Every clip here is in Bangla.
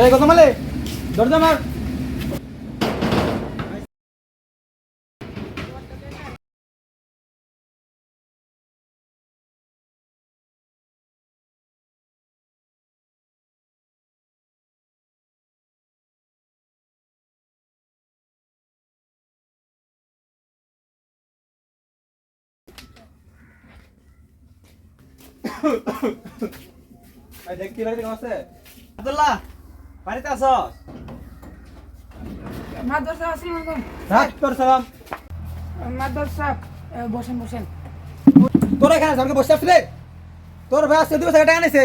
এই কত মালে দরজা মার। ভাই দেখ কি লাগে কেমন আছে? আব্দুল্লাহ বাড়িতে আছস? মাদ্রাসা আসসালামু আলাইকুম। রাত তোর সালাম। মাদ্রাসা বসেন বসেন। তোর এখানে আমাকে বসে আসছিস রে? তোর ভাই আসছে 2 টাকা নিছে,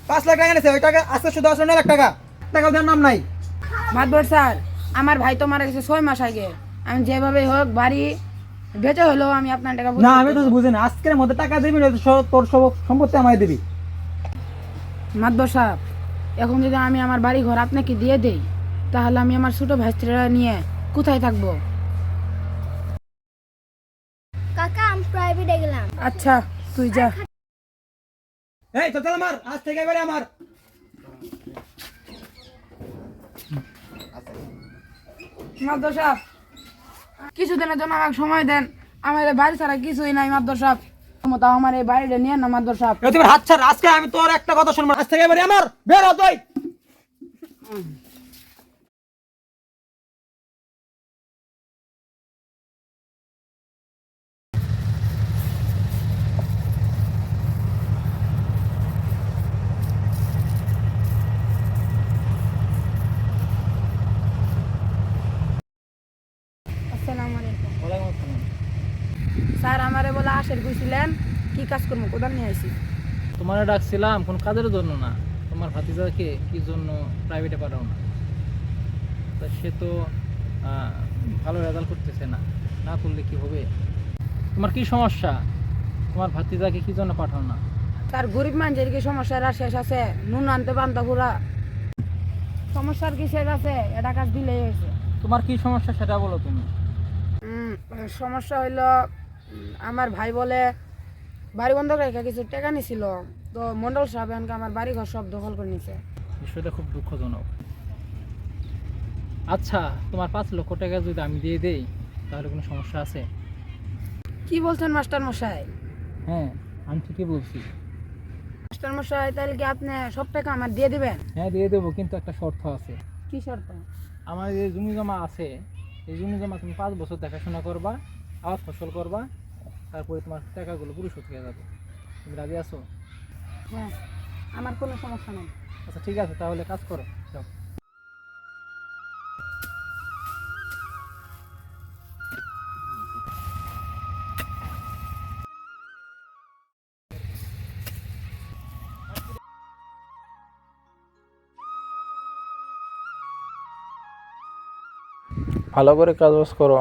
5 লাখ টাকা নিছে। ওই টাকা আজকে শুধু 9 লাখ টাকা টাকা দেওয়ার নাম নাই। মাদ্রাসা আমার ভাই তো মারা গেছে 6 মাস আগে। আমি যেভাবে হোক বাড়ি বেচে হলো আমি আপনার টাকা না আমি তো বুঝি না, আজকের মধ্যে টাকা দিবি না তোর সব সম্পত্তি আমায় দিবি। মাদ্রাসা এখন যদি আমি আমার বাড়ি ঘর আপনাকে দিয়ে দেই তাহলে আমি আমার ছোট ভাইস্ত্রীরা নিয়ে কোথায় থাকবো? কাকা আমি প্রাইভেটে গেলাম। আচ্ছা তুই যা। এই তো চল আমার আজ থেকে এবারে আমার মাদ্রাসা কিছুদিনের জন্য আমাকে সময় দেন। আমার এই বাড়ি ছাড়া কিছুই নাই মাদ্রাসা। তাও আমার এই বাড়িটা নিয়ে না মাদ্রাসা। এই তুমি হাত ছাড়, আজকে আমি তোর একটা কথা শুনবো না। আজ থেকে এবারে আমার বের হ তুই। আসসালামু আলাইকুম। ওয়ালাইকুম আসসালাম। স্যার আমারে বলে আসের কইছিলেন কি কাজ করবো? কোদাল নিয়ে আইছি। তোমার ডাকছিলাম কোন কাজের জন্য না, তোমার ভাতিজাকে কি জন্য প্রাইভেটে পাঠাও না? তা সে তো ভালো রেজাল্ট করতেছে না, না করলে কি হবে? তোমার কি সমস্যা? তোমার ভাতিজাকে কি জন্য পাঠাও না? তার গরিব মানুষের কি সমস্যার আর শেষ আছে? নুন আনতে পান্তা পুরা সমস্যার কি শেষ আছে? এটা কাজ দিলেই হয়েছে। তোমার কি সমস্যা সেটা বলো তুমি। সমস্যা হইলো আমার ভাই বলে বাড়ি বন্ধক রেখে কিছু টাকা নিছিল, তো মন্ডল সাহেব এনকে আমার বাড়ি ঘর সব দখল করে নিছে। বিষয়টা খুব দুঃখজনক। আচ্ছা, তোমার 5 লক্ষ টাকা যদি আমি দিয়ে দেই তাহলে কোনো সমস্যা আছে? কি বলছেন মাস্টার মশাই? হ্যাঁ, আমি ঠিকই বলছি। মাস্টার মশাই তাহলে কি আপনি সব টাকা আমার দিয়ে দিবেন? হ্যাঁ দিয়ে দেবো, কিন্তু একটা শর্ত আছে। কি শর্ত? আমার যে জমি জমা আছে, এই জমি জমা তুমি 5 বছর দেখাশোনা করবা, আবার ফসল করবা, তারপরে তোমার টাকাগুলো পরিশোধ হয়ে যাবে। তুমি রাজি আছো? হ্যাঁ, আমার কোনো সমস্যা নেই। আচ্ছা ঠিক আছে, তাহলে কাজ করো, যাও। ভালো করে কাজ বাজ করো।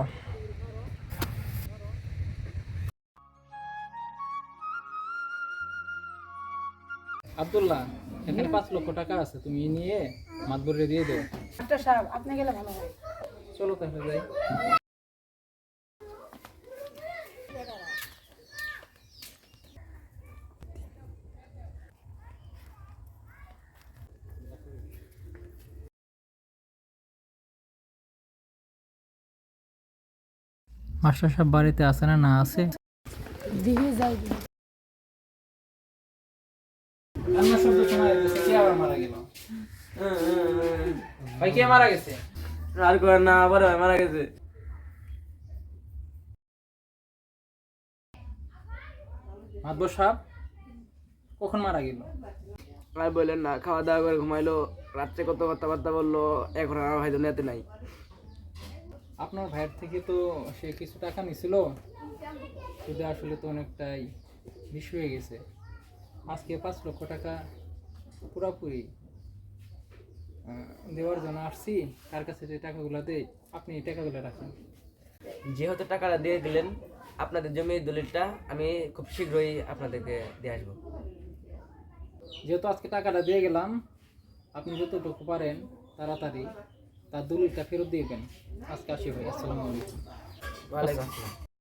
আব্দুল্লাহ, এখানে 5 লক্ষ টাকা আছে, তুমি নিয়ে মাতবরে দিয়ে দাও। মাস্টার সাহেব আপনি গেলে ভালো হয়। চলো তাহলে যাই। মাস্টার সাহেব বাড়িতে আছে না? না আছে। দিঘি যাই। আমার শব্দ শোনা যাচ্ছে, কে আবার মারা গেল? ভাই কে মারা গেছে? আর করে না, আবার মারা গেছে। মাতবর সাহেব কখন মারা গেল? আর বললেন না, খাওয়া দাওয়া করে ঘুমাইলো, রাত্রে কত কথাবার্তা বললো, এখন আমার ভাই দুনিয়াতে নাই। আপনার ভাইয়ের থেকে তো সে কিছু টাকা নিছিল, শুধু আসলে তো অনেকটাই বেশি হয়ে গেছে। আজকে 5 লক্ষ টাকা পুরোপুরি দেওয়ার জন্য আসছি। তার কাছে যে টাকাগুলো দেয়, আপনি এই টাকাগুলো রাখেন। যেহেতু টাকাটা দিয়ে দিলেন, আপনাদের জমির দলিলটা আমি খুব শীঘ্রই আপনাদেরকে দিয়ে আসবো। যেহেতু আজকে টাকাটা দিয়ে গেলাম, আপনি যতটুকু পারেন তাড়াতাড়ি তার দলিলটা ফেরত দিবেন। আজকে আসি ভাই, আসসালামু আলাইকুম। ওয়ালাইকুম আসসালাম।